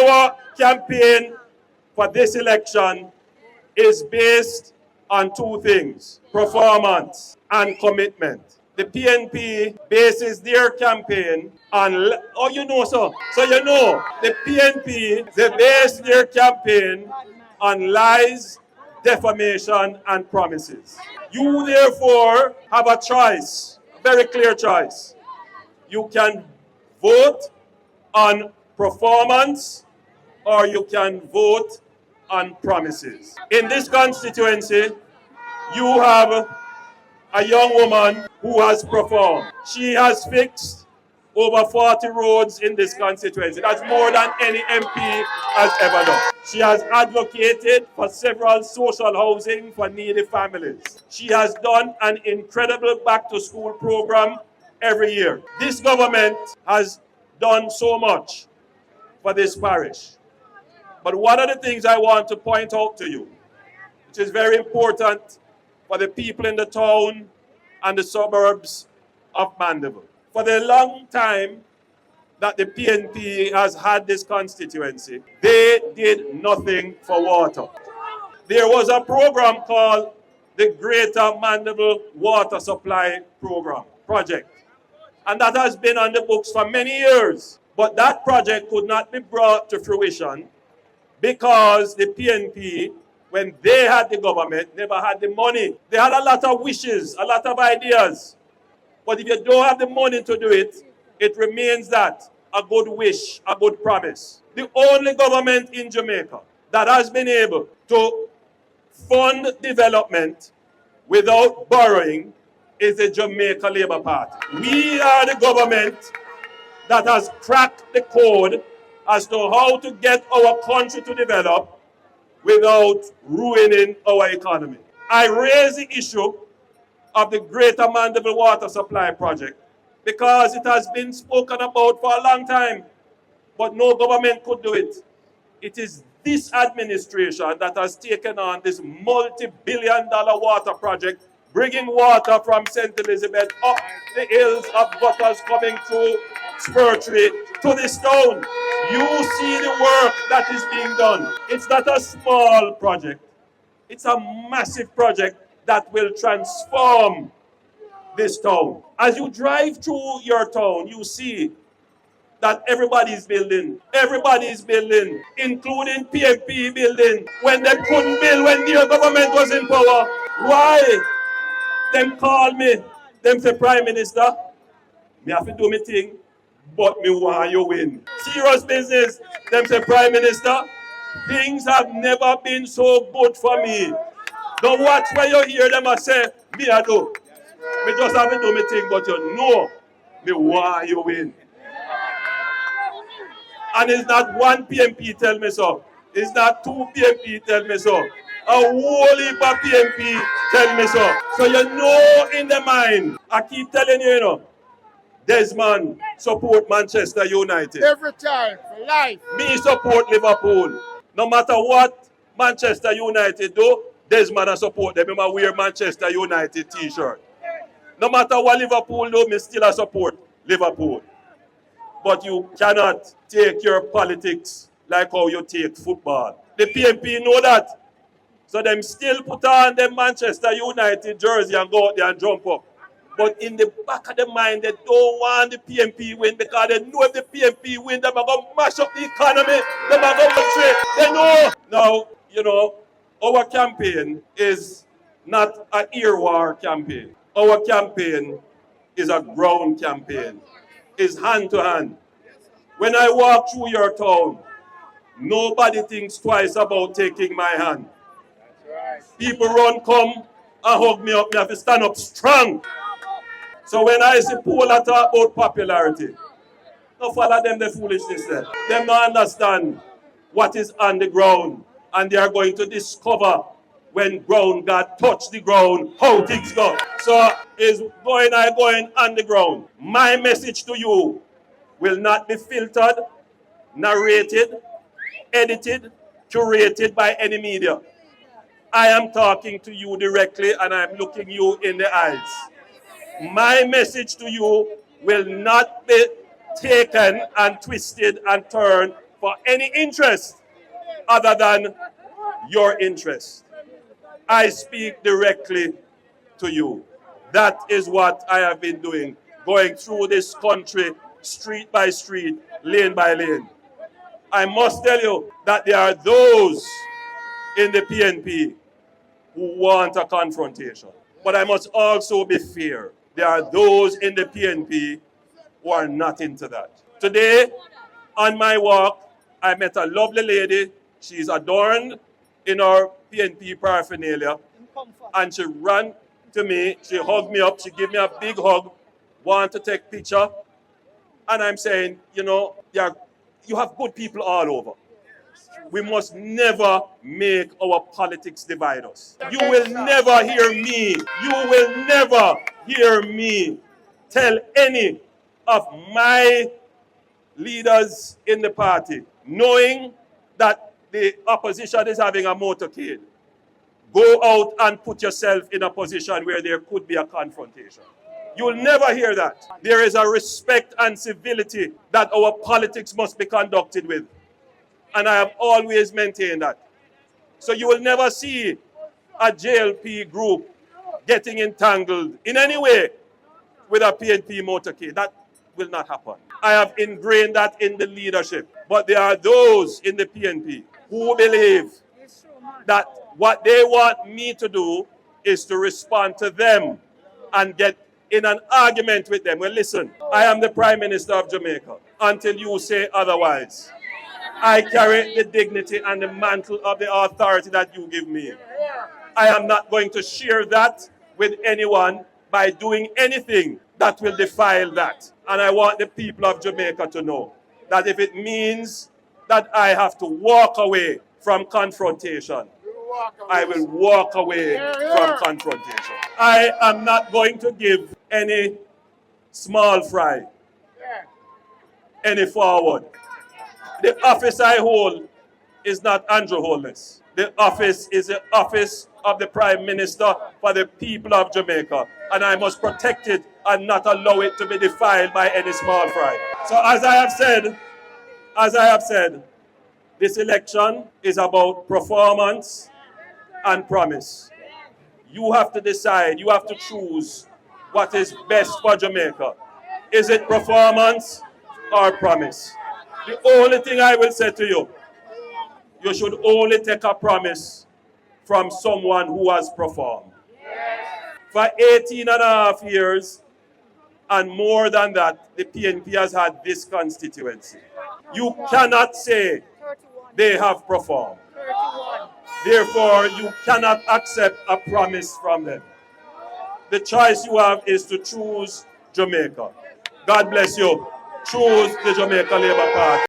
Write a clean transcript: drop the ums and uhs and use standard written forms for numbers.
our campaign for this election is based on two things: performance and commitment. The PNP bases their campaign on, oh, you know, so you know, the PNP, they base their campaign on lies, defamation, and promises. You therefore have a choice, a very clear choice. You can vote on performance or you can vote on promises. In this constituency, you have a young woman who has performed. She has fixed over 40 roads in this constituency. That's more than any MP has ever done. She has advocated for several social housing for needy families. She has done an incredible back-to-school program every year. This government has done so much for this parish. But one of the things I want to point out to you, which is very important for the people in the town and the suburbs of Mandeville. For the long time that the PNP has had this constituency, they did nothing for water. There was a program called the Greater Mandeville Water Supply Project. And that has been on the books for many years. But that project could not be brought to fruition because the PNP, when they had the government, never had the money. They had a lot of wishes, a lot of ideas. But if you don't have the money to do it, it remains that a good wish, a good promise. The only government in Jamaica that has been able to fund development without borrowing is the Jamaica Labour Party. We are the government that has cracked the code as to how to get our country to develop without ruining our economy. I raise the issue of the Greater Mandeville Water Supply Project because it has been spoken about for a long time, but no government could do it. It is this administration that has taken on this multi-billion-dollar water project, bringing water from St. Elizabeth up the hills of Gutters coming through Spurtree to this town. You see the work that is being done. It's not a small project. It's a massive project that will transform this town. As you drive through your town, you see that everybody is building, including PNP building. When they couldn't build, when their government was in power, why? Them call me, them say, Prime Minister, me have to do my thing, but me want you win. Serious business, them say, Prime Minister, things have never been so good for me. Don't watch when you hear them and say, me I do. Me just have to do my thing, but you know, me want you win. And it's not one PNP tell me so. It's not two PNP tell me so. A whole heap of PNP tell me so. So you know in the mind, I keep telling you, you know, Desmond support Manchester United. Every time, for life. Me support Liverpool. No matter what Manchester United do, Desmond I support them. I wear Manchester United t-shirt. No matter what Liverpool do, me still support Liverpool. But you cannot take your politics like how you take football. The PNP know that. So them still put on them Manchester United jersey and go out there and jump up. But in the back of the mind, they don't want the PNP win because they know if the PNP win, they're going to mash up the economy. They're going to trade. They know. Now, you know, our campaign is not an ear war campaign. Our campaign is a ground campaign. It's hand to hand. When I walk through your town, nobody thinks twice about taking my hand. People run, come and hug me up. Me have to stand up strong. So when I see people that talk about popularity, don't follow them the foolishness there. Them don't understand what is on the ground. And they are going to discover when ground God touch the ground, how things go. So is going on the ground. My message to you will not be filtered, narrated, edited, curated by any media. I am talking to you directly and I'm looking you in the eyes. My message to you will not be taken and twisted and turned for any interest other than your interest. I speak directly to you. That is what I have been doing, going through this country, street by street, lane by lane. I must tell you that there are those in the PNP who want a confrontation. But I must also be fair. There are those in the PNP who are not into that. Today, on my walk, I met a lovely lady. She's adorned in our PNP paraphernalia. And she ran to me, she hugged me up, she gave me a big hug, want to take picture. And I'm saying, you know, you have good people all over. We must never make our politics divide us. You will never hear me, tell any of my leaders in the party, knowing that the opposition is having a motorcade, go out and put yourself in a position where there could be a confrontation. You will never hear that. There is a respect and civility that our politics must be conducted with. And I have always maintained that. So you will never see a JLP group getting entangled in any way with a PNP motorcade. That will not happen. I have ingrained that in the leadership. But there are those in the PNP who believe that what they want me to do is to respond to them and get in an argument with them. Well, listen, I am the Prime Minister of Jamaica until you say otherwise. I carry the dignity and the mantle of the authority that you give me. I am not going to share that with anyone by doing anything that will defile that. And I want the people of Jamaica to know that if it means that I have to walk away from confrontation, I will walk away from confrontation. I am not going to give any small fry any forward. The office I hold is not Andrew Holness. The office is the office of the Prime Minister for the people of Jamaica. And I must protect it and not allow it to be defiled by any small fry. So as I have said, this election is about performance and promise. You have to decide, you have to choose what is best for Jamaica. Is it performance or promise? The only thing I will say to you, you should only take a promise from someone who has performed. For 18 and a half years, and more than that, the PNP has had this constituency. You cannot say they have performed. Therefore, you cannot accept a promise from them. The choice you have is to choose Jamaica. God bless you. Choose the Jamaica Labour Party.